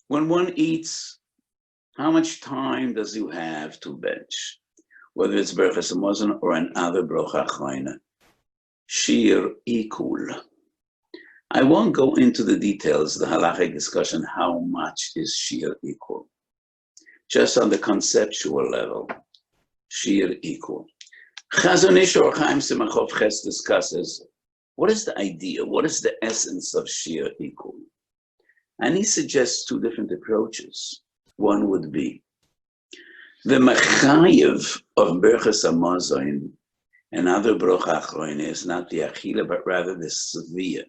When one eats, how much time does you have to bench? Whether it's Berachas Hamazon or another Brocha Chayna. Shir equal. I won't go into the details, the halachic discussion, how much is shir equal. Just on the conceptual level, shir equal. Chazon Ish or Chaim Simachov Ches discusses, what is the idea? What is the essence of shir equal? And he suggests two different approaches. One would be the mechayev of Berachas Hamazon and other brocha achroina is not the achila, but rather the seviyah.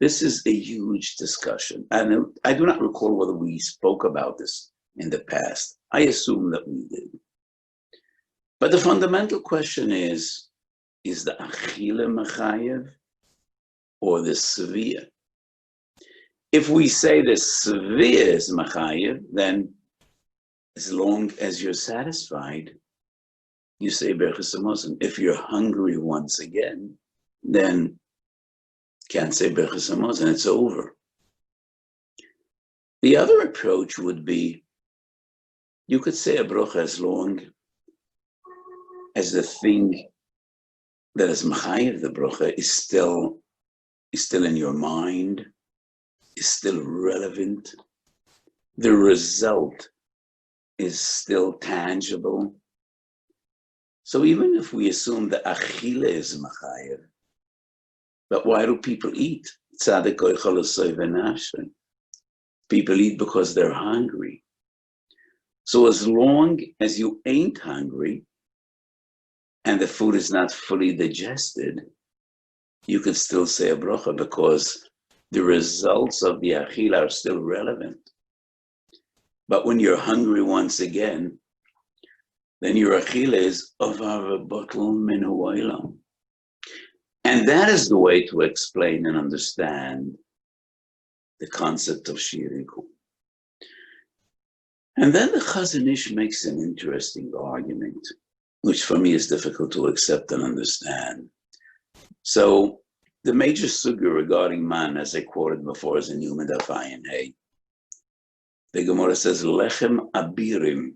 This is a huge discussion, and I do not recall whether we spoke about this in the past. I assume that we did. But the fundamental question is the achila mechayev or the seviyah? If we say the seviyah is mechayev, then as long as you're satisfied, you say Berachas Hamazon. If you're hungry once again, then can't say Berachas Hamazon, it's over. The other approach would be, you could say a brocha as long as the thing that is mechayev the brocha is still in your mind, is still relevant. The result is still tangible. So even if we assume that achila is mechayev, but why do people eat? People eat because they're hungry. So as long as you ain't hungry and the food is not fully digested, you can still say a brocha because the results of the achila are still relevant. But when you're hungry once again, then your achila is avar botl min ha'olam. And that is the way to explain and understand the concept of shir equal. And then the Chazon Ish makes an interesting argument, which for me is difficult to accept and understand. So the major sugya regarding man, as I quoted before, is in Yuma Daf Ayin Hey. The Gemara says, Lechem abirim.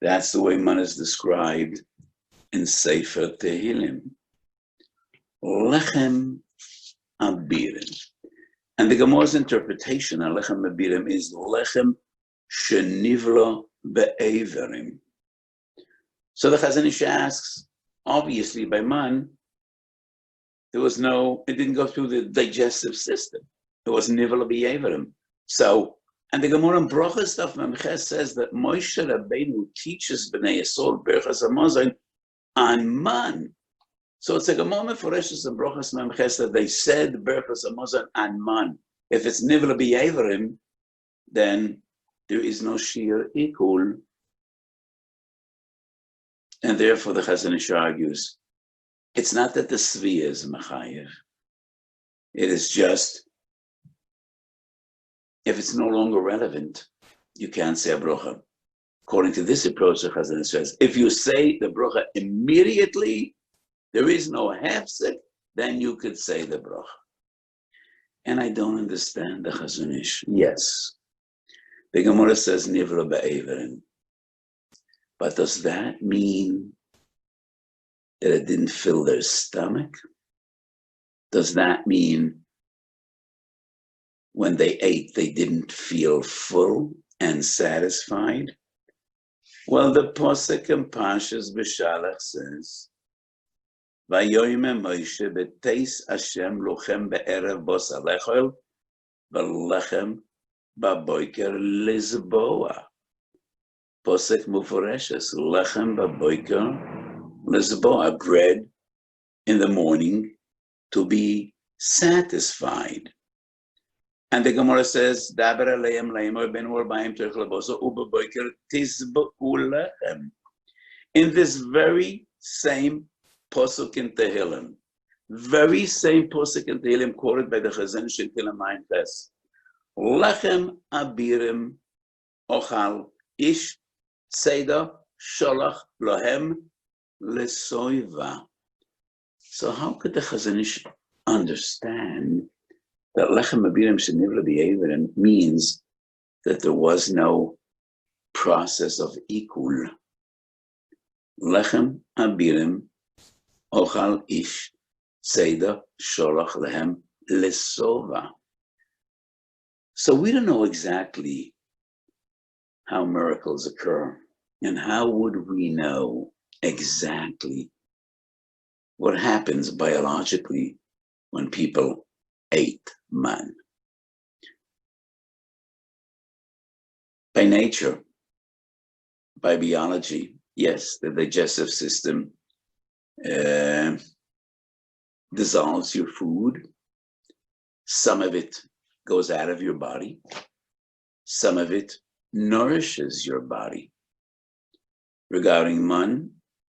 That's the way man is described in Sefer Tehillim. Lechem abirim. And the Gemara's interpretation of Lechem abirim is Lechem shenivla be'everim. So the Chazon Ish asks, obviously by man, it didn't go through the digestive system. It was nivla be'everim. So, and the Gemara in Brachas Daf Memches says that Moshe Rabbeinu teaches Bnei Yisrael Berachas Hamazon on man. So it's a Gemara for Reshus and Brachas Memches that they said Berachas Hamazon on man. If it's nivla be'everim, then there is no shir equal. And therefore the Chazon Ish argues, it's not that the Svi is mechayev. It is just, if it's no longer relevant, you can't say a brocha. According to this approach, the Chazon Ish says, if you say the brocha immediately, there is no hefsek, then you could say the brocha. And I don't understand the Chazon Ish. Yes, the Gemara says nivra be'everim. But does that mean that it didn't fill their stomach? Does that mean when they ate, they didn't feel full and satisfied? Well, the Posek in Parshas B'Shalach says, Vayoyme Moshe b'teis Hashem lochem be'erev bos alechol v'lechem b'boiker lizboa. Posek muforeshes, lechem b'boiker lizboa, bread in the morning to be satisfied. And the Gemara says, Daber aleim leimor ben orbaim terech laboso u'b'boiker tizba'u lechem. In this very same Posuk in Tehillim, very same Posuk in Tehillim quoted by the Chazon Ish in Tehillim Ayin Ches. Lechem abirim ochal ish seda sholach lohem lesoiva. So how could the Chazon Ish understand that lechem abirim shenivla b'yeverim means that there was no process of ikul. Lechem abirim ochal ish tzeda sholach lehem lesova. So we don't know exactly how miracles occur, and how would we know exactly what happens biologically when people ate man? By nature, by biology, yes, the digestive system dissolves your food. Some of it goes out of your body. Some of it nourishes your body. Regarding man,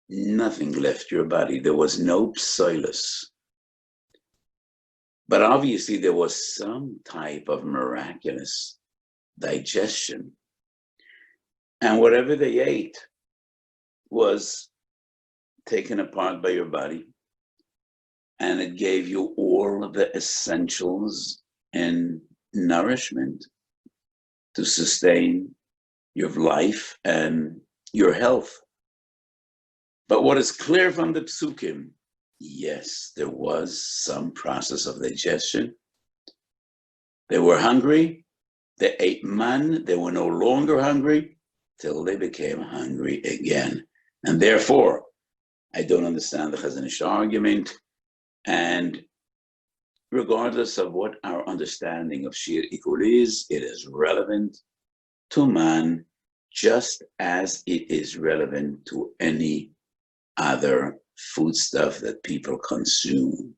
nothing left your body. There was no psoilus. But obviously there was some type of miraculous digestion. And whatever they ate was taken apart by your body, and it gave you all of the essentials and nourishment to sustain your life and your health. But what is clear from the psukim, yes, there was some process of digestion. They were hungry, they ate man, they were no longer hungry, till they became hungry again. And therefore, I don't understand the Chazon Ish argument, and regardless of what our understanding of Shir Ikul is, it is relevant to man just as it is relevant to any other foodstuff that people consume.